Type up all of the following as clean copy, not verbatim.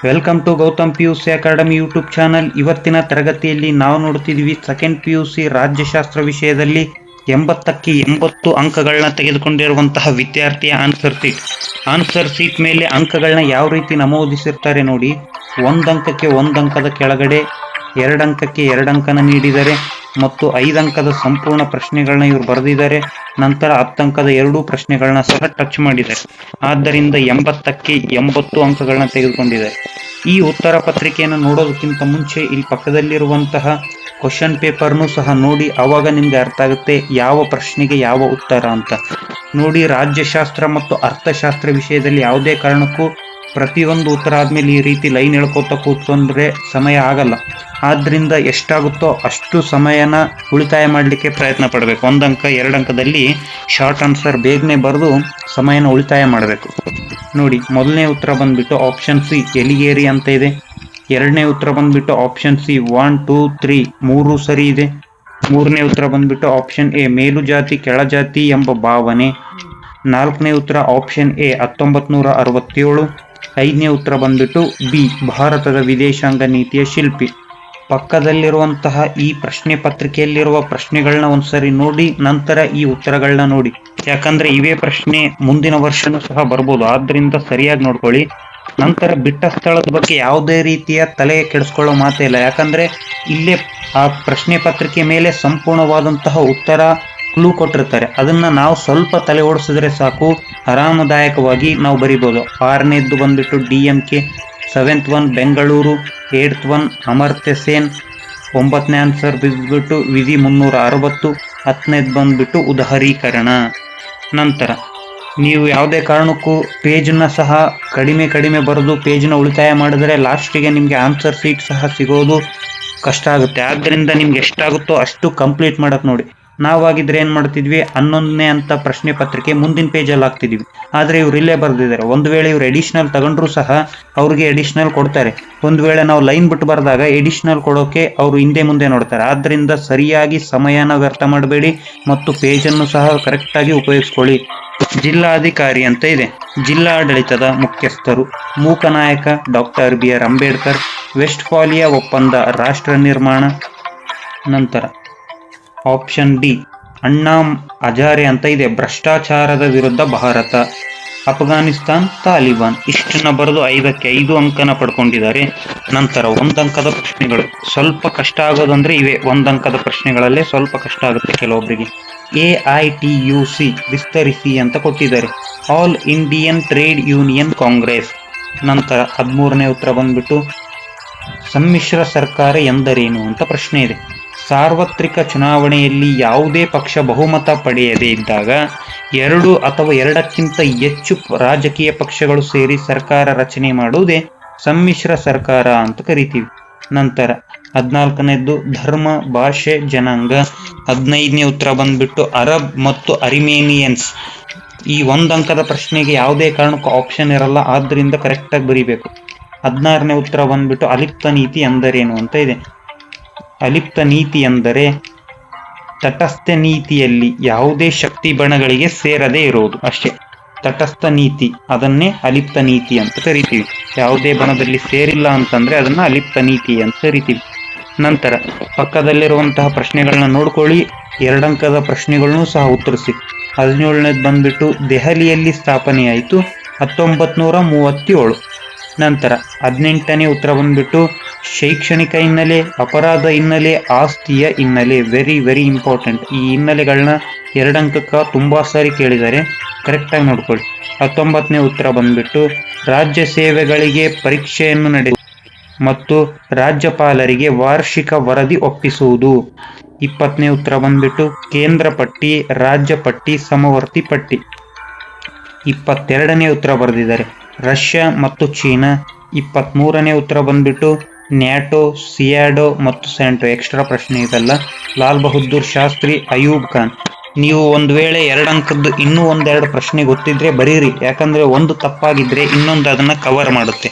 Welcome to Gautam PUC academy YouTube channel. ಇವತ್ತಿನ ತರಗತಿಯಲ್ಲಿ ನಾವು ನೋಡ್ತಿದ್ವಿ ಸೆಕೆಂಡ್ PUC ರಾಜ್ಯಶಾಸ್ತ್ರ ವಿಷಯದಲ್ಲಿ 80ಕ್ಕೆ 80 ಅಂಕಗಳನ್ನ ತೆಗೆದುಕೊಂಡಿರುವಂತಹ ವಿದ್ಯಾರ್ಥಿಯ ಆನ್ಸರ್ ಶೀಟ್ ಮೇಲೆ ಅಂಕಗಳನ್ನ ಯಾವ ರೀತಿ ನಮೂದಿಸಿರ್ತಾರೆ ನೋಡಿ. 1 ಅಂಕಕ್ಕೆ 1 ಅಂಕದ ಕೆಳಗಡೆ 2 ಅಂಕಕ್ಕೆ 2 ಅಂಕನ ನೀಡಿದರೆ ಮತ್ತು 5 ಅಂಕದ ಸಂಪೂರ್ಣ ಪ್ರಶ್ನೆಗಳನ್ನ ಇವರು ಬರೆದಿದ್ದಾರೆ. ನಂತರ 10 ಅಂಕದ 2 ಪ್ರಶ್ನೆಗಳನ್ನ ಸಹ ಟಚ್ ಮಾಡಿದ್ದಾರೆ. ಆದ್ದರಿಂದ 80ಕ್ಕೆ 80 ಅಂಕಗಳನ್ನ ತೆಗೆದುಕೊಂಡಿದ್ದಾರೆ. ಈ ಉತ್ತರ ಪತ್ರಿಕೆಯನ್ನು ನೋಡೋದಕ್ಕಿಂತ ಮುಂಚೆ ಇಲ್ಲಿ ಪಕ್ಕದಲ್ಲಿರುವಂತಹ ಕ್ವಶನ್ ಪೇಪರ್ನು ಸಹ ನೋಡಿ, ಅವಾಗ ನಿಮ್ಗೆ ಅರ್ಥ ಆಗುತ್ತೆ ಯಾವ ಪ್ರಶ್ನೆಗೆ ಯಾವ ಉತ್ತರ ಅಂತ. ನೋಡಿ, ರಾಜ್ಯಶಾಸ್ತ್ರ ಮತ್ತು ಅರ್ಥಶಾಸ್ತ್ರ ವಿಷಯದಲ್ಲಿ ಯಾವುದೇ ಕಾರಣಕ್ಕೂ ಪ್ರತಿಯೊಂದು ಉತ್ತರ ಆದ್ಮೇಲೆ ಈ ರೀತಿ ಲೈನ್ ಹೇಳ್ಕೊತ ಕೂತ್ಕೊಂಡ್ರೆ ಸಮಯ ಆಗಲ್ಲ. ಆದ್ರಿಂದ ಎಷ್ಟಾಗುತ್ತೋ ಅಷ್ಟು ಸಮಯನ ಉಳಿತಾಯ ಮಾಡಲಿಕ್ಕೆ ಪ್ರಯತ್ನ ಪಡಬೇಕು. 1 ಅಂಕ 2 ಅಂಕದಲ್ಲಿ ಶಾರ್ಟ್ ಆನ್ಸರ್ ಬೇಗನೆ ಬರೆದು ಸಮಯನ ಉಳಿತಾಯ ಮಾಡಬೇಕು. ನೋಡಿ, ಮೊದಲನೇ ಉತ್ತರ ಬಂದ್ಬಿಟ್ಟು ಆಪ್ಷನ್ ಸಿ ಎಲಿಗೇರಿ ಅಂತ ಇದೆ. ಎರಡನೇ ಉತ್ತರ ಬಂದ್ಬಿಟ್ಟು ಆಪ್ಷನ್ ಸಿ 1, 2, 3 ಮೂರು ಸರಿ ಇದೆ. ಮೂರನೇ ಉತ್ತರ ಬಂದ್ಬಿಟ್ಟು ಆಪ್ಷನ್ ಎ ಮೇಲು ಜಾತಿ ಕೆಳಜಾತಿ ಎಂಬ ಭಾವನೆ. ನಾಲ್ಕನೇ ಉತ್ತರ ಆಪ್ಷನ್ ಎ 1967. ಐದನೇ ಉತ್ತರ ಬಂದ್ಬಿಟ್ಟು ಬಿ ಭಾರತದ ವಿದೇಶಾಂಗ ನೀತಿಯ ಶಿಲ್ಪಿ. ಪಕ್ಕದಲ್ಲಿರುವಂತಹ ಈ ಪ್ರಶ್ನೆ ಪತ್ರಿಕೆಯಲ್ಲಿರುವ ಪ್ರಶ್ನೆಗಳನ್ನ ಒಂದ್ಸರಿ ನೋಡಿ, ನಂತರ ಈ ಉತ್ತರಗಳನ್ನ ನೋಡಿ. ಯಾಕಂದ್ರೆ ಇವೇ ಪ್ರಶ್ನೆ ಮುಂದಿನ ವರ್ಷನೂ ಸಹ ಬರ್ಬೋದು, ಆದ್ರಿಂದ ಸರಿಯಾಗಿ ನೋಡ್ಕೊಳ್ಳಿ. ನಂತರ ಬಿಟ್ಟ ಸ್ಥಳದ ಬಗ್ಗೆ ಯಾವುದೇ ರೀತಿಯ ತಲೆ ಕೆಡಿಸ್ಕೊಳ್ಳೋ ಮಾತೇ ಇಲ್ಲ. ಯಾಕಂದ್ರೆ ಇಲ್ಲೇ ಆ ಪ್ರಶ್ನೆ ಪತ್ರಿಕೆ ಮೇಲೆ ಸಂಪೂರ್ಣವಾದಂತಹ ಉತ್ತರ ಕ್ಲೂ ಕೊಟ್ಟಿರ್ತಾರೆ. ಅದನ್ನ ನಾವು ಸ್ವಲ್ಪ ತಲೆ ಓಡಿಸಿದ್ರೆ ಸಾಕು, ಆರಾಮದಾಯಕವಾಗಿ ನಾವು ಬರಿಬೋದು. 6ನೇದ್ದು ಬಂದ್ಬಿಟ್ಟು DMK, 7th one Bengaluru, 8th one Amartya Sen, 9ನೇ ಆನ್ಸರ್ ಬಂದ್ಬಿಟ್ಟು ವಿಧಿ 360, 10ನೇದು ಬಂದ್ಬಿಟ್ಟು ಉದಾರೀಕರಣ. ನಂತರ ನೀವು ಯಾವುದೇ ಕಾರಣಕ್ಕೂ ಪೇಜ್ನ ಸಹ ಕಡಿಮೆ ಬರೆದು ಪೇಜ್ನ ಉಳಿತಾಯ ಮಾಡಿದ್ರೆ ಲಾಸ್ಟಿಗೆ ನಿಮಗೆ ಆನ್ಸರ್ ಶೀಟ್ ಸಹ ಸಿಗೋದು ಕಷ್ಟ ಆಗುತ್ತೆ. ಆದ್ದರಿಂದ ನಿಮ್ಗೆ ಎಷ್ಟಾಗುತ್ತೋ ಅಷ್ಟು ಕಂಪ್ಲೀಟ್ ಮಾಡಕ್ ನೋಡಿ. ನಾವಾಗಿದ್ರೆ ಏನ್ ಮಾಡ್ತಿದ್ವಿ, 11ನೇ ಅಂತ ಪ್ರಶ್ನೆ ಪತ್ರಿಕೆ ಮುಂದಿನ ಪೇಜಲ್ಲಿ ಹಾಕ್ತಿದ್ವಿ. ಆದ್ರೆ ಇವ್ರು ಇಲ್ಲೇ ಬರ್ದಿದ್ದಾರೆ. ಒಂದು ವೇಳೆ ಇವ್ರು ಎಡಿಷನಲ್ ತಗೊಂಡ್ರು ಸಹ ಅವ್ರಿಗೆ ಎಡಿಷನಲ್ ಕೊಡ್ತಾರೆ. ಒಂದು ವೇಳೆ ನಾವು ಲೈನ್ ಬಿಟ್ಟು ಬರೆದಾಗ ಎಡಿಷನಲ್ ಕೊಡೋಕೆ ಅವರು ಹಿಂದೆ ಮುಂದೆ ನೋಡ್ತಾರೆ. ಆದ್ರಿಂದ ಸರಿಯಾಗಿ ಸಮಯನ ವ್ಯರ್ಥ ಮಾಡಬೇಡಿ ಮತ್ತು ಪೇಜನ್ನು ಸಹ ಕರೆಕ್ಟಾಗಿ ಉಪಯೋಗಿಸ್ಕೊಳ್ಳಿ. ಜಿಲ್ಲಾಧಿಕಾರಿ ಅಂತ ಇದೆ. ಜಿಲ್ಲಾಡಳಿತದ ಮುಖ್ಯಸ್ಥರು. Mooknayak doctor BR Ambedkar. Westphalia ಒಪ್ಪಂದ ರಾಷ್ಟ್ರ ನಿರ್ಮಾಣ. ನಂತರ ಆಪ್ಷನ್ ಡಿ ಅಣ್ಣಾ ಹಜಾರೆ ಅಂತ ಇದೆ. ಭ್ರಷ್ಟಾಚಾರದ ವಿರುದ್ಧ ಭಾರತ. ಅಫ್ಘಾನಿಸ್ತಾನ್, ತಾಲಿಬಾನ್. ಇಷ್ಟನ್ನ ಬರೆದು 5ಕ್ಕೆ 5 ಅಂಕನ ಪಡ್ಕೊಂಡಿದ್ದಾರೆ. ನಂತರ 1 ಅಂಕದ ಪ್ರಶ್ನೆಗಳು ಸ್ವಲ್ಪ ಕಷ್ಟ ಆಗೋದಂದ್ರೆ ಇವೆ 1 ಅಂಕದ ಪ್ರಶ್ನೆಗಳಲ್ಲೇ ಸ್ವಲ್ಪ ಕಷ್ಟ ಆಗುತ್ತೆ ಕೆಲವೊಬ್ಬರಿಗೆ. AITUC ವಿಸ್ತರಿಸಿ ಅಂತ ಕೊಟ್ಟಿದ್ದಾರೆ. All Indian trade union Congress. ನಂತರ 13ನೇ ಉತ್ತರ ಬಂದ್ಬಿಟ್ಟು ಸಮ್ಮಿಶ್ರ ಸರ್ಕಾರ ಎಂದರೇನು ಅಂತ ಪ್ರಶ್ನೆ ಇದೆ. ಸಾರ್ವತ್ರಿಕ ಚುನಾವಣೆಯಲ್ಲಿ ಯಾವುದೇ ಪಕ್ಷ ಬಹುಮತ ಪಡೆಯದೇ ಇದ್ದಾಗ 2 ಅಥವಾ 2ಕ್ಕಿಂತ ಹೆಚ್ಚು ರಾಜಕೀಯ ಪಕ್ಷಗಳು ಸೇರಿ ಸರ್ಕಾರ ರಚನೆ ಮಾಡುವುದೇ ಸಮ್ಮಿಶ್ರ ಸರ್ಕಾರ ಅಂತ ಕರಿತೀವಿ. ನಂತರ 14ನೇದ್ದು ಧರ್ಮ, ಭಾಷೆ, ಜನಾಂಗ. 15ನೇ ಉತ್ತರ ಬಂದ್ಬಿಟ್ಟು ಅರಬ್ ಮತ್ತು ಅರ್ಮೇನಿಯನ್ಸ್. ಈ 1 ಅಂಕದ ಪ್ರಶ್ನೆಗೆ ಯಾವುದೇ ಕಾರಣಕ್ಕೂ ಆಪ್ಷನ್ ಇರಲ್ಲ, ಆದ್ರಿಂದ ಕರೆಕ್ಟಾಗಿ ಬರೀಬೇಕು. 16ನೇ ಉತ್ತರ ಬಂದ್ಬಿಟ್ಟು ಅಲಿಪ್ತ ನೀತಿ ಎಂದರೇನು ಅಂತ ಇದೆ. ಅಲಿಪ್ತ ನೀತಿ ಎಂದರೆ ತಟಸ್ಥ ನೀತಿಯಲ್ಲಿ ಯಾವುದೇ ಶಕ್ತಿ ಬಣಗಳಿಗೆ ಸೇರದೇ ಇರುವುದು ಅಷ್ಟೇ. ತಟಸ್ಥ ನೀತಿ, ಅದನ್ನೇ ಅಲಿಪ್ತ ನೀತಿ ಅಂತ ಕರಿತೀವಿ. ಯಾವುದೇ ಬಣದಲ್ಲಿ ಸೇರಿಲ್ಲ ಅಂತಂದ್ರೆ ಅದನ್ನ ಅಲಿಪ್ತ ನೀತಿ ಅಂತ ಕರಿತೀವಿ. ನಂತರ ಪಕ್ಕದಲ್ಲಿರುವಂತಹ ಪ್ರಶ್ನೆಗಳನ್ನ ನೋಡ್ಕೊಳ್ಳಿ. 2 ಅಂಕದ ಪ್ರಶ್ನೆಗಳನ್ನು ಸಹ ಉತ್ತರಿಸಿ. 17ನೇದು ಬಂದ್ಬಿಟ್ಟು ದೆಹಲಿಯಲ್ಲಿ ಸ್ಥಾಪನೆಯಾಯಿತು 1937. ನಂತರ 18ನೇ ಉತ್ತರ ಬಂದ್ಬಿಟ್ಟು ಶೈಕ್ಷಣಿಕ ಹಿನ್ನೆಲೆ, ಅಪರಾಧ ಹಿನ್ನೆಲೆ, ಆಸ್ತಿಯ ಹಿನ್ನೆಲೆ. Very important. ಈ ಹಿನ್ನೆಲೆಗಳನ್ನ 2 ಅಂಕಕ್ಕೆ ತುಂಬಾ ಸಾರಿ ಕೇಳಿದ್ದಾರೆ, ಕರೆಕ್ಟಾಗಿ ನೋಡ್ಕೊಳ್ಳಿ. 19ನೇ ಉತ್ತರ ಬಂದ್ಬಿಟ್ಟು ರಾಜ್ಯ ಸೇವೆಗಳಿಗೆ ಪರೀಕ್ಷೆಯನ್ನು ನಡೆಸುವುದು ಮತ್ತು ರಾಜ್ಯಪಾಲರಿಗೆ ವಾರ್ಷಿಕ ವರದಿ ಒಪ್ಪಿಸುವುದು. 20ನೇ ಉತ್ತರ ಬಂದ್ಬಿಟ್ಟು ಕೇಂದ್ರ ಪಟ್ಟಿ, ರಾಜ್ಯ ಪಟ್ಟಿ, ಸಮವರ್ತಿ ಪಟ್ಟಿ. 22ನೇ ಉತ್ತರ ಬರೆದಿದ್ದಾರೆ ರಷ್ಯಾ ಮತ್ತು ಚೀನಾ. 23ನೇ ಉತ್ತರ ಬಂದ್ಬಿಟ್ಟು ನ್ಯಾಟೋ, ಸಿಯಾಡೋ ಮತ್ತು ಸ್ಯಾಂಟೋ. ಎಕ್ಸ್ಟ್ರಾ ಪ್ರಶ್ನೆ ಇದಲ್ಲ. ಲಾಲ್ ಬಹದ್ದೂರ್ ಶಾಸ್ತ್ರಿ, ಅಯೂಬ್ ಖಾನ್. ನೀವು ಒಂದು ವೇಳೆ 2 ಅಂಕದ್ದು ಇನ್ನೂ 1-2 ಪ್ರಶ್ನೆ ಗೊತ್ತಿದ್ರೆ ಬರೀರಿ, ಯಾಕಂದ್ರೆ ಒಂದು ತಪ್ಪಾಗಿದ್ರೆ ಇನ್ನೊಂದು ಅದನ್ನ ಕವರ್ ಮಾಡುತ್ತೆ.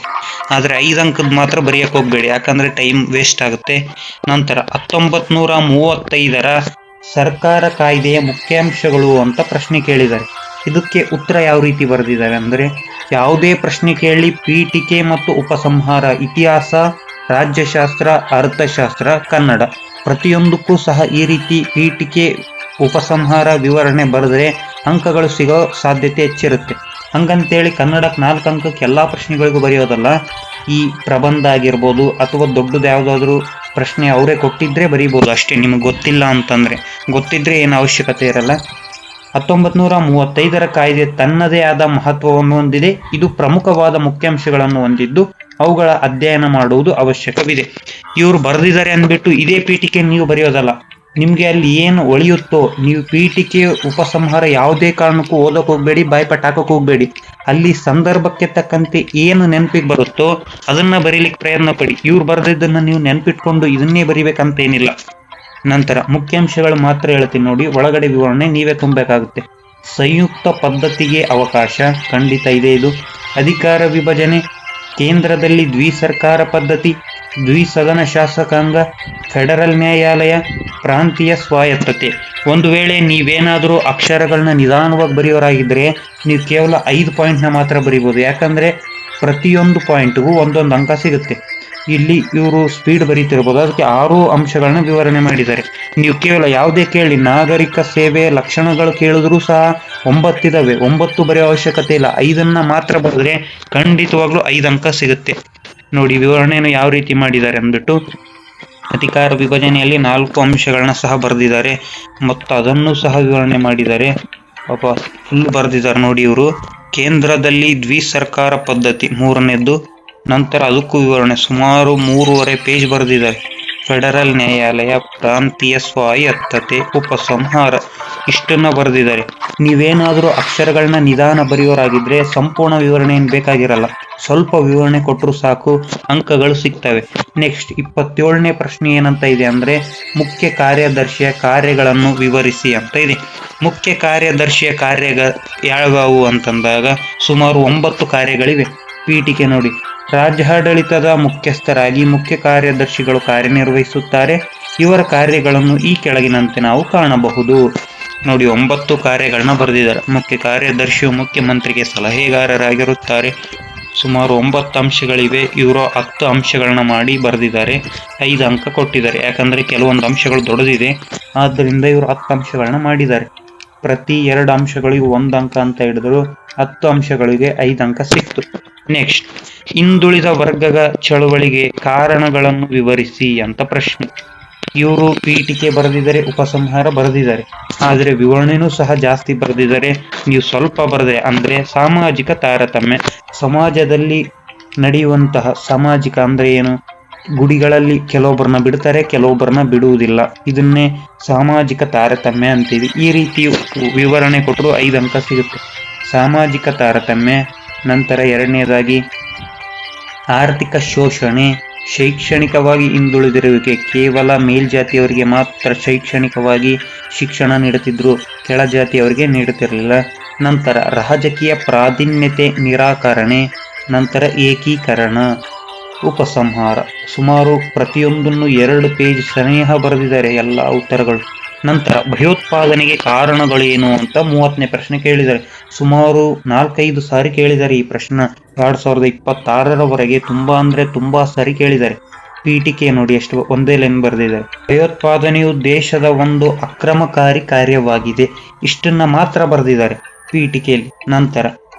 ಆದ್ರೆ 5 ಅಂಕದ್ ಮಾತ್ರ ಬರೆಯಕ್ ಹೋಗ್ಬೇಡಿ, ಯಾಕಂದ್ರೆ ಟೈಮ್ ವೇಸ್ಟ್ ಆಗುತ್ತೆ. ನಂತರ 1935ರ ಸರ್ಕಾರ ಕಾಯ್ದೆಯ ಮುಖ್ಯಾಂಶಗಳು ಅಂತ ಪ್ರಶ್ನೆ ಕೇಳಿದ್ದಾರೆ. ಇದಕ್ಕೆ ಉತ್ತರ ಯಾವ ರೀತಿ ಬರೆದಿದ್ದಾರೆ ಅಂದ್ರೆ ಯಾವುದೇ ಪ್ರಶ್ನೆ ಕೇಳಿ ಪೀಠಿಕೆ ಮತ್ತು ಉಪಸಂಹಾರ, ಇತಿಹಾಸ, ರಾಜ್ಯಶಾಸ್ತ್ರ, ಅರ್ಥಶಾಸ್ತ್ರ, ಕನ್ನಡ ಪ್ರತಿಯೊಂದಕ್ಕೂ ಸಹ ಈ ರೀತಿ ಪೀಠಿಕೆ, ಉಪಸಂಹಾರ, ವಿವರಣೆ ಬರೆದ್ರೆ ಅಂಕಗಳು ಸಿಗೋ ಸಾಧ್ಯತೆ ಹೆಚ್ಚಿರುತ್ತೆ. ಹಂಗಂತೇಳಿ ಕನ್ನಡಕ್ಕೆ 4 ಅಂಕಕ್ಕೆ ಎಲ್ಲ ಪ್ರಶ್ನೆಗಳಿಗೂ ಬರೆಯೋದಲ್ಲ. ಈ ಪ್ರಬಂಧ ಆಗಿರ್ಬೋದು ಅಥವಾ ದೊಡ್ಡದು ಯಾವುದಾದ್ರೂ ಪ್ರಶ್ನೆ ಅವರೇ ಕೊಟ್ಟಿದ್ರೆ ಬರೀಬೋದು ಅಷ್ಟೇ. ನಿಮಗೆ ಗೊತ್ತಿಲ್ಲ ಅಂತಂದ್ರೆ, ಗೊತ್ತಿದ್ರೆ ಏನು ಅವಶ್ಯಕತೆ ಇರಲ್ಲ. 1935ರ ಕಾಯ್ದೆ ತನ್ನದೇ ಆದ ಮಹತ್ವವನ್ನು ಹೊಂದಿದೆ. ಇದು ಪ್ರಮುಖವಾದ ಮುಖ್ಯಾಂಶಗಳನ್ನು ಹೊಂದಿದ್ದು ಅವುಗಳ ಅಧ್ಯಯನ ಮಾಡುವುದು ಅವಶ್ಯಕವಿದೆ. ಇವರು ಬರೆದಿದ್ದಾರೆ ಅಂದ್ಬಿಟ್ಟು ಇದೇ ಪೀಠಿಕೆ ನೀವು ಬರೆಯೋದಲ್ಲ. ನಿಮ್ಗೆ ಅಲ್ಲಿ ಏನು ಒಳಿಯುತ್ತೋ ನೀವು ಪೀಠಿಕೆ, ಉಪಸಂಹಾರ ಯಾವುದೇ ಕಾರಣಕ್ಕೂ ಓದಕ್ ಹೋಗ್ಬೇಡಿ, ಬಾಯ್ಪಾಟ್ ಹಾಕಕ್ ಹೋಗ್ಬೇಡಿ. ಅಲ್ಲಿ ಸಂದರ್ಭಕ್ಕೆ ತಕ್ಕಂತೆ ಏನು ನೆನಪಿಗೆ ಬರುತ್ತೋ ಅದನ್ನ ಬರೀಲಿಕ್ಕೆ ಪ್ರಯತ್ನ ಪಡಿ. ಇವ್ರು ಬರೆದಿದ್ದನ್ನ ನೀವು ನೆನ್ಪಿಟ್ಕೊಂಡು ಇದನ್ನೇ ಬರಿಬೇಕಂತ ಏನಿಲ್ಲ. ನಂತರ ಮುಖ್ಯಾಂಶಗಳು ಮಾತ್ರ ಹೇಳ್ತೀನಿ ನೋಡಿ, ಒಳಗಡೆ ವಿವರಣೆ ನೀವೇ ತುಂಬಬೇಕಾಗುತ್ತೆ. ಸಂಯುಕ್ತ ಪದ್ಧತಿಗೆ ಅವಕಾಶ ಖಂಡಿತ ಇದೆ. ಇದು ಅಧಿಕಾರ ವಿಭಜನೆ, ಕೇಂದ್ರದಲ್ಲಿ ದ್ವಿಸರ್ಕಾರ ಪದ್ಧತಿ, ದ್ವಿಸದನ ಶಾಸಕಾಂಗ, ಫೆಡರಲ್ ನ್ಯಾಯಾಲಯ, ಪ್ರಾಂತೀಯ ಸ್ವಾಯತ್ತತೆ. ಒಂದು ವೇಳೆ ನೀವೇನಾದರೂ ಅಕ್ಷರಗಳನ್ನ ನಿಧಾನವಾಗಿ ಬರೆಯೋರಾಗಿದ್ರೆ ನೀವು ಕೇವಲ 5 ಪಾಯಿಂಟ್ನ ಮಾತ್ರ ಬರಿಬೋದು. ಯಾಕಂದ್ರೆ ಪ್ರತಿಯೊಂದು ಪಾಯಿಂಟ್ಗೂ ಒಂದೊಂದು ಅಂಕ ಸಿಗುತ್ತೆ. ಇಲ್ಲಿ ಇವರು ಸ್ಪೀಡ್ ಬರೀತಿರ್ಬೋದು, ಅದಕ್ಕೆ 6 ಅಂಶಗಳನ್ನ ವಿವರಣೆ ಮಾಡಿದ್ದಾರೆ. ನೀವು ಕೇವಲ ಯಾವುದೇ ಕೇಳಿ, ನಾಗರಿಕ ಸೇವೆ ಲಕ್ಷಣಗಳು ಕೇಳಿದ್ರು ಸಹ 9 ಇದಾವೆ, 9 ಬರೆಯೋ ಅವಶ್ಯಕತೆ ಇಲ್ಲ. 5 ಮಾತ್ರ ಬರೆದ್ರೆ ಖಂಡಿತವಾಗ್ಲೂ 5 ಅಂಕ ಸಿಗುತ್ತೆ. ನೋಡಿ ವಿವರಣೆಯನ್ನು ಯಾವ ರೀತಿ ಮಾಡಿದ್ದಾರೆ ಅಂದ್ಬಿಟ್ಟು, ಅಧಿಕಾರ ವಿಭಜನೆಯಲ್ಲಿ 4 ಅಂಶಗಳನ್ನ ಸಹ ಬರೆದಿದ್ದಾರೆ ಮತ್ತು ಅದನ್ನು ಸಹ ವಿವರಣೆ ಮಾಡಿದ್ದಾರೆ. ಫುಲ್ ಬರೆದಿದ್ದಾರೆ ನೋಡಿ ಇವರು. ಕೇಂದ್ರದಲ್ಲಿ ದ್ವಿಸರ್ಕಾರ ಪದ್ಧತಿ 3ನೇದ್ದು, ನಂತರ ಅದಕ್ಕೂ ವಿವರಣೆ ಸುಮಾರು 3.5 ಪೇಜ್ ಬರೆದಿದ್ದಾರೆ. ಫೆಡರಲ್ ನ್ಯಾಯಾಲಯ, ಪ್ರಾಂತೀಯ ಸ್ವಾಯತ್ತತೆ, ಉಪಸಂಹಾರ ಇಷ್ಟನ್ನ ಬರೆದಿದ್ದಾರೆ. ನೀವೇನಾದರೂ ಅಕ್ಷರಗಳನ್ನ ನಿಧಾನ ಬರೆಯೋರಾಗಿದ್ರೆ ಸಂಪೂರ್ಣ ವಿವರಣೆ ಏನು ಬೇಕಾಗಿರಲ್ಲ, ಸ್ವಲ್ಪ ವಿವರಣೆ ಕೊಟ್ಟರು ಸಾಕು, ಅಂಕಗಳು ಸಿಗ್ತವೆ. ನೆಕ್ಸ್ಟ್ 27ನೇ ಪ್ರಶ್ನೆ ಏನಂತ ಇದೆ ಅಂದ್ರೆ, ಮುಖ್ಯ ಕಾರ್ಯದರ್ಶಿಯ ಕಾರ್ಯಗಳನ್ನು ವಿವರಿಸಿ ಅಂತ ಇದೆ. ಮುಖ್ಯ ಕಾರ್ಯದರ್ಶಿಯ ಕಾರ್ಯ ಯಾವ್ಯಾವು ಅಂತಂದಾಗ ಸುಮಾರು 9 ಕಾರ್ಯಗಳಿವೆ. ಪೀಠಿಕೆ ನೋಡಿ, ರಾಜ್ಯಾಡಳಿತದ ಮುಖ್ಯಸ್ಥರಾಗಿ ಮುಖ್ಯ ಕಾರ್ಯದರ್ಶಿಗಳು ಕಾರ್ಯನಿರ್ವಹಿಸುತ್ತಾರೆ. ಇವರ ಕಾರ್ಯಗಳನ್ನು ಈ ಕೆಳಗಿನಂತೆ ನಾವು ಕಾಣಬಹುದು. ನೋಡಿ 9 ಕಾರ್ಯಗಳನ್ನ ಬರೆದಿದ್ದಾರೆ. ಮುಖ್ಯ ಕಾರ್ಯದರ್ಶಿಯು ಮುಖ್ಯಮಂತ್ರಿಗೆ ಸಲಹೆಗಾರರಾಗಿರುತ್ತಾರೆ. ಸುಮಾರು 9 ಅಂಶಗಳಿವೆ. ಇವರು 10 ಅಂಶಗಳನ್ನ ಮಾಡಿ ಬರೆದಿದ್ದಾರೆ. 5 ಅಂಕ ಕೊಟ್ಟಿದ್ದಾರೆ. ಯಾಕಂದ್ರೆ ಕೆಲವೊಂದು ಅಂಶಗಳು ದೊಡ್ಡದಿದೆ, ಆದ್ದರಿಂದ ಇವರು 10 ಅಂಶಗಳನ್ನ ಮಾಡಿದ್ದಾರೆ. ಪ್ರತಿ 2 ಅಂಶಗಳಿಗೂ 1 ಅಂಕ ಅಂತ ಹಿಡಿದ್ರು 10 ಅಂಶಗಳಿಗೆ 5 ಅಂಕ ಸಿಕ್ತು. ನೆಕ್ಸ್ಟ್, ಹಿಂದುಳಿದ ವರ್ಗದ ಚಳವಳಿಗೆ ಕಾರಣಗಳನ್ನು ವಿವರಿಸಿ ಅಂತ ಪ್ರಶ್ನೆ. ಇವರು ಪೀಠಿಕೆ ಬರೆದಿದ್ದಾರೆ, ಉಪಸಂಹಾರ ಬರೆದಿದ್ದಾರೆ, ಆದರೆ ವಿವರಣೆನೂ ಸಹ ಜಾಸ್ತಿ ಬರೆದಿದ್ದಾರೆ. ನೀವು ಸ್ವಲ್ಪ ಬರೆದ್ರೆ ಅಂದ್ರೆ ಸಾಮಾಜಿಕ ತಾರತಮ್ಯ, ಸಮಾಜದಲ್ಲಿ ನಡೆಯುವಂತಹ ಸಾಮಾಜಿಕ ಅಂದ್ರೆ ಏನು, ಗುಡಿಗಳಲ್ಲಿ ಕೆಲವೊಬ್ಬರನ್ನ ಬಿಡ್ತಾರೆ, ಕೆಲವೊಬ್ಬರನ್ನ ಬಿಡುವುದಿಲ್ಲ, ಇದನ್ನೇ ಸಾಮಾಜಿಕ ತಾರತಮ್ಯ ಅಂತೀವಿ. ಈ ರೀತಿ ವಿವರಣೆ ಕೊಟ್ಟರು 5 ಅಂಕ ಸಿಗುತ್ತೆ. ಸಾಮಾಜಿಕ ತಾರತಮ್ಯ. ನಂತರ 2ನೇದಾಗಿ ಆರ್ಥಿಕ ಶೋಷಣೆ, ಶೈಕ್ಷಣಿಕವಾಗಿ ಹಿಂದುಳಿದಿರುವಿಕೆ, ಕೇವಲ ಮೇಲ್ಜಾತಿಯವರಿಗೆ ಮಾತ್ರ ಶೈಕ್ಷಣಿಕವಾಗಿ ಶಿಕ್ಷಣ ನೀಡುತ್ತಿದ್ರು, ಕೆಳಜಾತಿಯವರಿಗೆ ನೀಡುತ್ತಿರಲಿಲ್ಲ. ನಂತರ ರಾಜಕೀಯ ಪ್ರಾಧಾನ್ಯತೆ ನಿರಾಕರಣೆ, ನಂತರ ಏಕೀಕರಣ, ಉಪಸಂಹಾರ. ಸುಮಾರು ಪ್ರತಿಯೊಂದನ್ನು 2 ಪೇಜ್ ಸನೇಹ ಬರೆದಿದ್ದಾರೆ ಎಲ್ಲ ಉತ್ತರಗಳು. ನಂತರ ಭಯೋತ್ಪಾದನೆಗೆ ಕಾರಣಗಳೇನು ಅಂತ 30ನೇ ಪ್ರಶ್ನೆ ಕೇಳಿದ್ದಾರೆ. ಸುಮಾರು 4-5 ಸಾರಿ ಕೇಳಿದ್ದಾರೆ ಈ ಪ್ರಶ್ನೆ. 2026ರವರೆಗೆ ತುಂಬಾ ಸಾರಿ ಕೇಳಿದ್ದಾರೆ. ಪೀಠಿಕೆ ನೋಡಿ ಎಷ್ಟು ಒಂದೇ ಲೈನ್ ಬರೆದಿದ್ದಾರೆ. ಭಯೋತ್ಪಾದನೆಯು ದೇಶದ ಒಂದು ಅಕ್ರಮಕಾರಿ ಕಾರ್ಯವಾಗಿದೆ, ಇಷ್ಟನ್ನ ಮಾತ್ರ ಬರೆದಿದ್ದಾರೆ ಪೀಠಿಕೆಯಲ್ಲಿ. ನಂತರ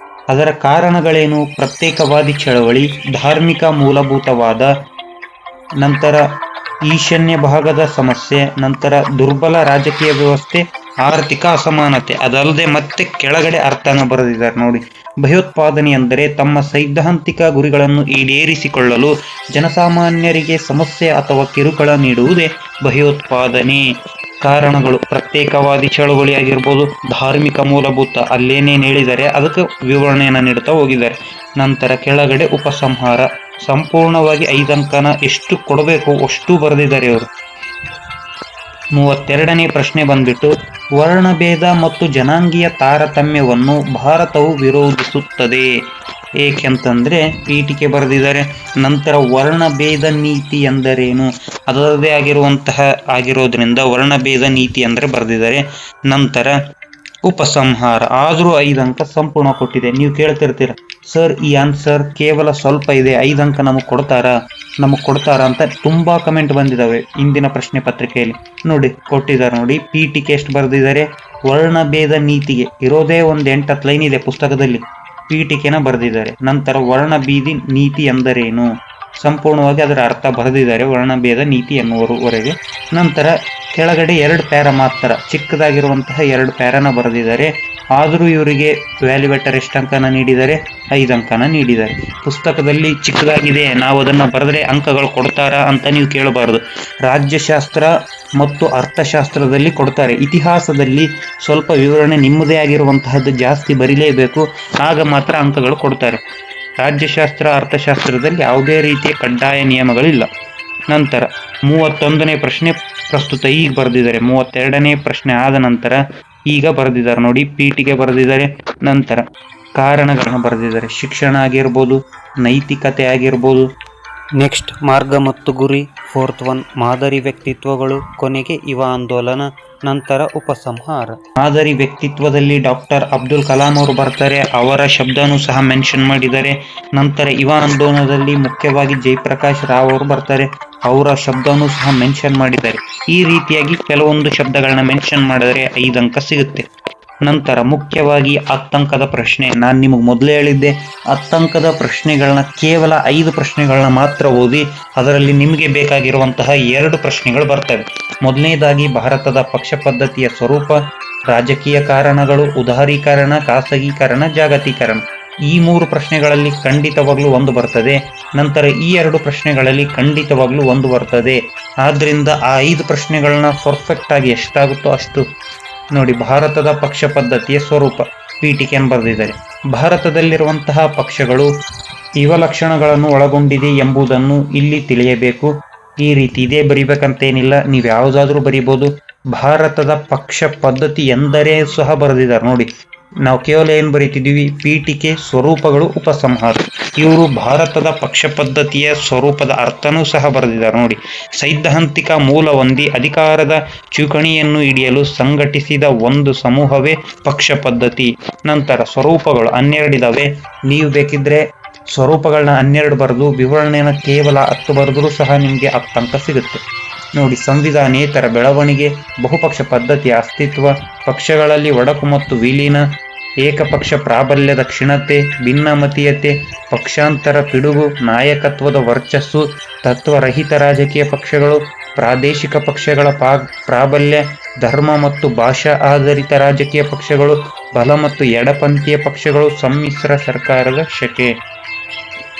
ಅದರ ಕಾರಣಗಳೇನು, ಪ್ರತ್ಯೇಕವಾದಿ ಚಳವಳಿ, ಧಾರ್ಮಿಕ ಮೂಲಭೂತವಾದ, ನಂತರ ಈಶಾನ್ಯ ಭಾಗದ ಸಮಸ್ಯೆ, ನಂತರ ದುರ್ಬಲ ರಾಜಕೀಯ ವ್ಯವಸ್ಥೆ, ಆರ್ಥಿಕ ಅಸಮಾನತೆ. ಅದಲ್ಲದೆ ಮತ್ತೆ ಕೆಳಗಡೆ ಅರ್ಥನ ಬರೆದಿದ್ದಾರೆ ನೋಡಿ. ಭಯೋತ್ಪಾದನೆ ಅಂದರೆ ತಮ್ಮ ಸೈದ್ಧಾಂತಿಕ ಗುರಿಗಳನ್ನು ಈಡೇರಿಸಿಕೊಳ್ಳಲು ಜನಸಾಮಾನ್ಯರಿಗೆ ಸಮಸ್ಯೆ ಅಥವಾ ಕಿರುಕುಳ ನೀಡುವುದೇ ಭಯೋತ್ಪಾದನೆ. ಕಾರಣಗಳು ಪ್ರತ್ಯೇಕವಾದಿ ಚಳವಳಿ ಆಗಿರ್ಬೋದು, ಧಾರ್ಮಿಕ ಮೂಲಭೂತ, ಅಲ್ಲೇನೇನು ಹೇಳಿದ್ದಾರೆ ಅದಕ್ಕೆ ವಿವರಣೆಯನ್ನು ನೀಡುತ್ತಾ ಹೋಗಿದ್ದಾರೆ. ನಂತರ ಕೆಳಗಡೆ ಉಪಸಂಹಾರ, ಸಂಪೂರ್ಣವಾಗಿ 5 ಅಂಕನ ಎಷ್ಟು ಕೊಡಬೇಕು ಅಷ್ಟು ಬರೆದಿದ್ದಾರೆ ಇವರು. 32ನೇ ಪ್ರಶ್ನೆ ಬಂದ್ಬಿಟ್ಟು, ವರ್ಣಭೇದ ಮತ್ತು ಜನಾಂಗೀಯ ತಾರತಮ್ಯವನ್ನು ಭಾರತವು ವಿರೋಧಿಸುತ್ತದೆ. ಏಕೆಂತಂದ್ರೆ ಪೀಠಿಕೆ ಬರೆದಿದ್ದಾರೆ. ನಂತರ ವರ್ಣಭೇದ ನೀತಿ ಎಂದರೇನು, ಅದರದೇ ಆಗಿರೋದ್ರಿಂದ ವರ್ಣಭೇದ ನೀತಿ ಅಂದ್ರೆ ಬರೆದಿದ್ದಾರೆ. ನಂತರ ಉಪಸಂಹಾರ. ಆದ್ರೂ 5 ಅಂಕ ಸಂಪೂರ್ಣ ಕೊಟ್ಟಿದೆ. ನೀವು ಕೇಳ್ತಿರ್ತೀರ, ಸರ್ ಈ ಆನ್ಸರ್ ಕೇವಲ ಸ್ವಲ್ಪ ಇದೆ, 5 ಅಂಕ ನಮಗ್ ಕೊಡ್ತಾರಾ ಅಂತ ತುಂಬಾ ಕಮೆಂಟ್ ಬಂದಿದಾವೆ ಇಂದಿನ ಪ್ರಶ್ನೆ ಪತ್ರಿಕೆಯಲ್ಲಿ. ನೋಡಿ ಕೊಟ್ಟಿದ್ದಾರೆ ನೋಡಿ, ಪೀಠಿಕೆ ಎಷ್ಟು ಬರೆದಿದ್ದಾರೆ, ವರ್ಣಭೇದ ನೀತಿಗೆ ಇರೋದೇ ಒಂದು 8-10 ಲೈನ್ ಇದೆ ಪುಸ್ತಕದಲ್ಲಿ, ಪೀಠಿಕೆನ ಬರೆದಿದ್ದಾರೆ. ನಂತರ ವರ್ಣಭೇದಿ ನೀತಿ ಎಂದರೇನು ಸಂಪೂರ್ಣವಾಗಿ ಅದರ ಅರ್ಥ ಬರೆದಿದ್ದಾರೆ, ವರ್ಣಭೇದ ನೀತಿ ಎನ್ನುವವರೆಗೆ. ನಂತರ ಕೆಳಗಡೆ 2 ಪ್ಯಾರ ಮಾತ್ರ, ಚಿಕ್ಕದಾಗಿರುವಂತಹ 2 ಪ್ಯಾರನ ಬರೆದಿದ್ದಾರೆ. ಆದರೂ ಇವರಿಗೆ ವ್ಯಾಲ್ಯುವೇಟರ್ ಎಷ್ಟು ಅಂಕನ ನೀಡಿದ್ದಾರೆ, 5 ಅಂಕನ ನೀಡಿದ್ದಾರೆ. ಪುಸ್ತಕದಲ್ಲಿ ಚಿಕ್ಕದಾಗಿದೆ, ನಾವು ಅದನ್ನು ಬರೆದ್ರೆ ಅಂಕಗಳು ಕೊಡ್ತಾರಾ ಅಂತ ನೀವು ಕೇಳಬಾರದು. ರಾಜ್ಯಶಾಸ್ತ್ರ ಮತ್ತು ಅರ್ಥಶಾಸ್ತ್ರದಲ್ಲಿ ಕೊಡ್ತಾರೆ, ಇತಿಹಾಸದಲ್ಲಿ ಸ್ವಲ್ಪ ವಿವರಣೆ ನಿಮ್ಮದೇ ಆಗಿರುವಂತಹದ್ದು ಜಾಸ್ತಿ ಬರೀಲೇಬೇಕು, ಆಗ ಮಾತ್ರ ಅಂಕಗಳು ಕೊಡ್ತಾರೆ. ರಾಜ್ಯಶಾಸ್ತ್ರ ಅರ್ಥಶಾಸ್ತ್ರದಲ್ಲಿ ಯಾವುದೇ ರೀತಿಯ ಕಡ್ಡಾಯ ನಿಯಮಗಳಿಲ್ಲ. ನಂತರ 31ನೇ ಪ್ರಶ್ನೆ ಪ್ರಸ್ತುತ ಈಗ ಬರೆದಿದ್ದಾರೆ, 32ನೇ ಪ್ರಶ್ನೆ ಆದ ನಂತರ ಈಗ ಬರೆದಿದ್ದಾರೆ ನೋಡಿ, ಪೀಠಿಗೆ ಬರೆದಿದ್ದಾರೆ. ನಂತರ ಕಾರಣಗಳನ್ನು ಬರೆದಿದ್ದಾರೆ, ಶಿಕ್ಷಣ ಆಗಿರ್ಬೋದು, ನೈತಿಕತೆ ಆಗಿರ್ಬೋದು. ನೆಕ್ಸ್ಟ್ ಮಾರ್ಗ ಮತ್ತು ಗುರಿ, 4th ಒನ್ ಮಾದರಿ ವ್ಯಕ್ತಿತ್ವಗಳು, ಕೊನೆಗೆ ಯುವ ಆಂದೋಲನ, ನಂತರ ಉಪಸಂಹಾರ. ಮಾದರಿ ವ್ಯಕ್ತಿತ್ವದಲ್ಲಿ ಡಾಕ್ಟರ್ ಅಬ್ದುಲ್ ಕಲಾಂ ಅವರು ಬರ್ತಾರೆ, ಅವರ ಶಬ್ದನೂ ಸಹ ಮೆನ್ಷನ್ ಮಾಡಿದ್ದಾರೆ. ನಂತರ ಯುವ ಆಂದೋಲನದಲ್ಲಿ ಮುಖ್ಯವಾಗಿ ಜಯಪ್ರಕಾಶ್ ರಾವ್ ಅವರು ಬರ್ತಾರೆ, ಅವರ ಶಬ್ದನೂ ಸಹ ಮೆನ್ಷನ್ ಮಾಡಿದ್ದಾರೆ. ಈ ರೀತಿಯಾಗಿ ಕೆಲವೊಂದು ಶಬ್ದಗಳನ್ನ ಮೆನ್ಷನ್ ಮಾಡಿದರೆ 5 ಅಂಕ ಸಿಗುತ್ತೆ. ನಂತರ ಮುಖ್ಯವಾಗಿ 10 ಅಂಕದ ಪ್ರಶ್ನೆ, ನಾನು ನಿಮಗೆ ಮೊದಲೇ ಹೇಳಿದ್ದೆ 10 ಅಂಕದ ಪ್ರಶ್ನೆಗಳನ್ನ ಕೇವಲ 5 ಪ್ರಶ್ನೆಗಳನ್ನ ಮಾತ್ರ ಓದಿ, ಅದರಲ್ಲಿ ನಿಮಗೆ ಬೇಕಾಗಿರುವಂತಹ 2 ಪ್ರಶ್ನೆಗಳು ಬರ್ತವೆ. ಮೊದಲನೇದಾಗಿ ಭಾರತದ ಪಕ್ಷ ಪದ್ಧತಿಯ ಸ್ವರೂಪ, ರಾಜಕೀಯ ಕಾರಣಗಳು, ಉದಾರೀಕರಣ, ಖಾಸಗೀಕರಣ, ಜಾಗತೀಕರಣ. ಈ 3 ಪ್ರಶ್ನೆಗಳಲ್ಲಿ ಖಂಡಿತವಾಗ್ಲೂ 1 ಬರ್ತದೆ. ನಂತರ ಈ 2 ಪ್ರಶ್ನೆಗಳಲ್ಲಿ ಖಂಡಿತವಾಗ್ಲೂ 1 ಬರ್ತದೆ. ಆದ್ರಿಂದ ಆ 5 ಪ್ರಶ್ನೆಗಳನ್ನ ಪರ್ಫೆಕ್ಟ್ ಆಗಿ ಎಷ್ಟಾಗುತ್ತೋ ಅಷ್ಟು ನೋಡಿ. ಭಾರತದ ಪಕ್ಷ ಪದ್ಧತಿಯ ಸ್ವರೂಪ, ಪೀಠಿಕೆಯನ್ನು ಬರೆದಿದ್ದಾರೆ. ಭಾರತದಲ್ಲಿರುವಂತಹ ಪಕ್ಷಗಳು ಇವ ಲಕ್ಷಣಗಳನ್ನು ಒಳಗೊಂಡಿದೆ ಎಂಬುದನ್ನು ಇಲ್ಲಿ ತಿಳಿಯಬೇಕು. ಈ ರೀತಿ ಇದೇ ಬರಿಬೇಕಂತೇನಿಲ್ಲ, ನೀವು ಯಾವುದಾದ್ರೂ ಬರಿಬೋದು. ಭಾರತದ ಪಕ್ಷ ಪದ್ಧತಿ ಎಂದರೆ ಸಹ ಬರೆದಿದ್ದಾರೆ ನೋಡಿ. ನಾವು ಕೇವಲ ಏನು ಬರೀತಿದ್ದೀವಿ, ಪೀಠಿಕೆ, ಸ್ವರೂಪಗಳು, ಉಪಸಂಹಾರ. ಇವರು ಭಾರತದ ಪಕ್ಷ ಪದ್ಧತಿಯ ಸ್ವರೂಪದ ಅರ್ಥನೂ ಸಹ ಬರೆದಿದ್ದಾರೆ ನೋಡಿ. ಸೈದ್ಧಾಂತಿಕ ಮೂಲ ಹೊಂದಿ ಅಧಿಕಾರದ ಚುಕಣಿಯನ್ನು ಹಿಡಿಯಲು ಸಂಘಟಿಸಿದ ಒಂದು ಸಮೂಹವೇ ಪಕ್ಷ ಪದ್ಧತಿ. ನಂತರ ಸ್ವರೂಪಗಳು 12 ಇದಾವೆ. ನೀವು ಬೇಕಿದ್ರೆ ಸ್ವರೂಪಗಳನ್ನ 12 ಬರೆದು ವಿವರಣೆಯನ್ನು ಕೇವಲ 10 ಬರೆದ್ರೂ ಸಹ ನಿಮಗೆ 10 ಅಂಕ ಸಿಗುತ್ತೆ ನೋಡಿ. ಸಂವಿಧಾನೇತರ ಬೆಳವಣಿಗೆ, ಬಹುಪಕ್ಷ ಪದ್ಧತಿಯ ಅಸ್ತಿತ್ವ, ಪಕ್ಷಗಳಲ್ಲಿ ಒಡಕು ಮತ್ತು ವಿಲೀನ, ಏಕಪಕ್ಷ ಪ್ರಾಬಲ್ಯದ ಕ್ಷೀಣತೆ, ಭಿನ್ನಮತೀಯತೆ, ಪಕ್ಷಾಂತರ ಪಿಡುಗು, ನಾಯಕತ್ವದ ವರ್ಚಸ್ಸು, ತತ್ವರಹಿತ ರಾಜಕೀಯ ಪಕ್ಷಗಳು, ಪ್ರಾದೇಶಿಕ ಪಕ್ಷಗಳ ಪ್ರಾಬಲ್ಯ, ಧರ್ಮ ಮತ್ತು ಭಾಷಾ ಆಧಾರಿತ ರಾಜಕೀಯ ಪಕ್ಷಗಳು, ಬಲ ಮತ್ತು ಎಡಪಂಥೀಯ ಪಕ್ಷಗಳು, ಸಮ್ಮಿಶ್ರ ಸರ್ಕಾರದ ಶಕೆ.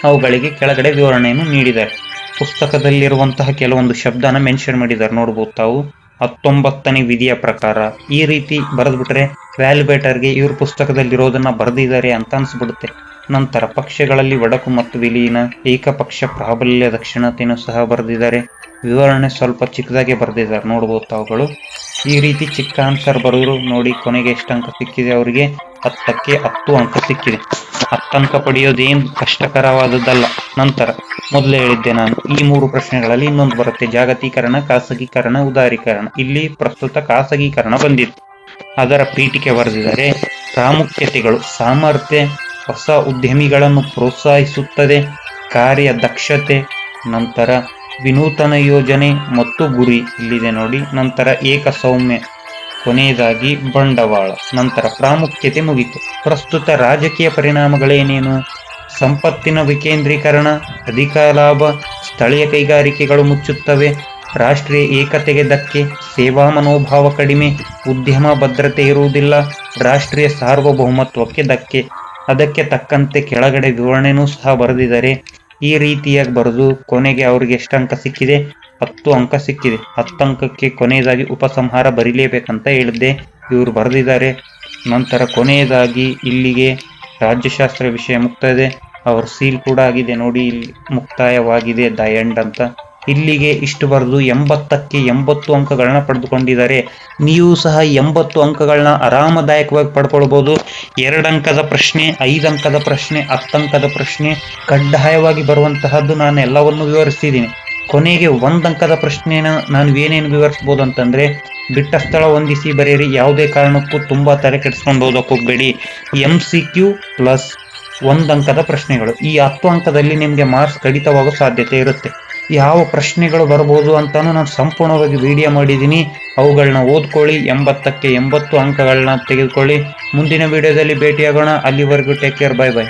ಅವುಗಳಿಗೆ ಕೆಳಗಡೆ ವಿವರಣೆಯನ್ನು ನೀಡಿದ್ದಾರೆ. ಪುಸ್ತಕದಲ್ಲಿರುವಂತಹ ಕೆಲವೊಂದು ಶಬ್ದನ ಮೆನ್ಷನ್ ಮಾಡಿದ್ದಾರೆ, ನೋಡ್ಬೋದು ತಾವು. 19ನೇ ವಿಧಿಯ ಪ್ರಕಾರ ಈ ರೀತಿ ಬರೆದ್ಬಿಟ್ರೆ ವ್ಯಾಲ್ಯುವೇಟರ್ಗೆ ಇವ್ರ ಪುಸ್ತಕದಲ್ಲಿರೋದನ್ನ ಬರೆದಿದ್ದಾರೆ ಅಂತ ಅನ್ಸ್ಬಿಡುತ್ತೆ. ನಂತರ ಪಕ್ಷಗಳಲ್ಲಿ ಒಡಕು ಮತ್ತು ವಿಲೀನ, ಏಕಪಕ್ಷ ಪ್ರಾಬಲ್ಯ ಕ್ಷೀಣತೆಯನ್ನು ಸಹ ಬರೆದಿದ್ದಾರೆ. ವಿವರಣೆ ಸ್ವಲ್ಪ ಚಿಕ್ಕದಾಗೆ ಬರೆದಿದ್ದಾರೆ, ನೋಡ್ಬೋದು ತಾವುಗಳು. ಈ ರೀತಿ ಚಿಕ್ಕ ಆನ್ಸರ್ ಬರೆದ್ರು ನೋಡಿ. ಕೊನೆಗೆ ಎಷ್ಟು ಅಂಕ ಸಿಕ್ಕಿದೆ ಅವರಿಗೆ, 10ಕ್ಕೆ 10 ಅಂಕ ಸಿಕ್ಕಿದೆ. 10 ಅಂಕ ಪಡೆಯೋದೇನು ಕಷ್ಟಕರವಾದದ್ದಲ್ಲ. ನಂತರ ಮೊದಲೇ ಹೇಳಿದ್ದೆ ನಾನು, ಈ 3 ಪ್ರಶ್ನೆಗಳಲ್ಲಿ ಇನ್ನೊಂದು ಬರುತ್ತೆ, ಜಾಗತೀಕರಣ, ಖಾಸಗೀಕರಣ, ಉದಾರೀಕರಣ. ಇಲ್ಲಿ ಪ್ರಸ್ತುತ ಖಾಸಗೀಕರಣ ಬಂದಿದೆ, ಅದರ ಪೀಠಿಕೆ ಬರೆದಿದ್ದಾರೆ. ಪ್ರಾಮುಖ್ಯತೆಗಳು, ಸಾಮರ್ಥ್ಯ, ಹೊಸ ಉದ್ಯಮಿಗಳನ್ನು ಪ್ರೋತ್ಸಾಹಿಸುತ್ತದೆ, ಕಾರ್ಯದಕ್ಷತೆ, ನಂತರ ವಿನೂತನ ಯೋಜನೆ ಮತ್ತು ಗುರಿ ಇಲ್ಲಿದೆ ನೋಡಿ. ನಂತರ ಏಕಸೌಮ್ಯ, ಕೊನೆಯದಾಗಿ ಬಂಡವಾಳ. ನಂತರ ಪ್ರಾಮುಖ್ಯತೆ ಮುಗಿತು. ಪ್ರಸ್ತುತ ರಾಜಕೀಯ ಪರಿಣಾಮಗಳೇನೇನು? ಸಂಪತ್ತಿನ ವಿಕೇಂದ್ರೀಕರಣ, ಅಧಿಕ ಲಾಭ, ಸ್ಥಳೀಯ ಕೈಗಾರಿಕೆಗಳು ಮುಚ್ಚುತ್ತವೆ, ರಾಷ್ಟ್ರೀಯ ಏಕತೆಗೆ ಧಕ್ಕೆ, ಸೇವಾ ಮನೋಭಾವ ಕಡಿಮೆ, ಉದ್ಯಮ ಭದ್ರತೆ ಇರುವುದಿಲ್ಲ, ರಾಷ್ಟ್ರೀಯ ಸಾರ್ವಭೌಮತ್ವಕ್ಕೆ ಧಕ್ಕೆ. ಅದಕ್ಕೆ ತಕ್ಕಂತೆ ಕೆಳಗಡೆ ವಿವರಣೆನೂ ಸಹ ಬರೆದಿದ್ದಾರೆ. ಈ ರೀತಿಯಾಗಿ ಬರೆದು ಕೊನೆಗೆ ಅವ್ರಿಗೆ ಎಷ್ಟು ಅಂಕ ಸಿಕ್ಕಿದೆ, 10 ಅಂಕ ಸಿಕ್ಕಿದೆ. 10 ಅಂಕಕ್ಕೆ ಕೊನೆಯದಾಗಿ ಉಪಸಂಹಾರ ಬರೀಲೇಬೇಕಂತ ಹೇಳಿದ್ದೆ, ಇವರು ಬರೆದಿದ್ದಾರೆ. ನಂತರ ಕೊನೆಯದಾಗಿ ಇಲ್ಲಿಗೆ ರಾಜ್ಯಶಾಸ್ತ್ರ ವಿಷಯ ಮುಕ್ತಾಯ. ಅವ್ರ ಸೀಲ್ ಕೂಡ ಆಗಿದೆ ನೋಡಿ, ಇಲ್ಲಿ ಮುಕ್ತಾಯವಾಗಿದೆ ದ ಎಂಡ್ ಅಂತ. ಇಲ್ಲಿಗೆ ಇಷ್ಟು ಬರೆದು 80ಕ್ಕೆ 80 ಅಂಕಗಳನ್ನ ಪಡೆದುಕೊಂಡಿದ್ದಾರೆ. ನೀವು ಸಹ 80 ಅಂಕಗಳನ್ನ ಆರಾಮದಾಯಕವಾಗಿ ಪಡ್ಕೊಳ್ಬಹುದು. 2 ಅಂಕದ ಪ್ರಶ್ನೆ, 5 ಅಂಕದ ಪ್ರಶ್ನೆ, 10 ಅಂಕದ ಪ್ರಶ್ನೆ ಕಡ್ಡಾಯವಾಗಿ ಬರುವಂತಹದ್ದು ನಾನು ಎಲ್ಲವನ್ನು ವಿವರಿಸ್ತಿದ್ದೀನಿ. ಕೊನೆಗೆ 1 ಅಂಕದ ಪ್ರಶ್ನೆನ ನಾನು ಏನೇನು ವಿವರಿಸ್ಬೋದು ಅಂತಂದ್ರೆ, ಬಿಟ್ಟ ಸ್ಥಳ ಹೊಂದಿಸಿ ಬರೆಯಿರಿ. ಯಾವುದೇ ಕಾರಣಕ್ಕೂ ತುಂಬಾ ತಲೆ ಕೆಡಿಸ್ಕೊಂಡು ಓದಕ್ಕೆ ಹೋಗಬೇಡಿ. MCQ ಪ್ಲಸ್ 1 ಅಂಕದ ಪ್ರಶ್ನೆಗಳು. ಈ 10 ಅಂಕದಲ್ಲಿ ನಿಮಗೆ ಮಾರ್ಕ್ಸ್ ಕಡಿತವಾಗೋ ಸಾಧ್ಯತೆ ಇರುತ್ತೆ. ಯಾವ ಪ್ರಶ್ನೆಗಳು ಬರ್ಬೋದು ಅಂತಾನು ನಾನು ಸಂಪೂರ್ಣವಾಗಿ ವಿಡಿಯೋ ಮಾಡಿದ್ದೀನಿ. ಅವುಗಳನ್ನ ಓದ್ಕೊಳ್ಳಿ. 80ಕ್ಕೆ 80 ಅಂಕಗಳನ್ನ ತೆಗೆದುಕೊಳ್ಳಿ. ಮುಂದಿನ ವಿಡಿಯೋದಲ್ಲಿ ಭೇಟಿಯಾಗೋಣ. ಅಲ್ಲಿವರೆಗೂ ಟೇಕ್ ಕೇರ್. Bye bye.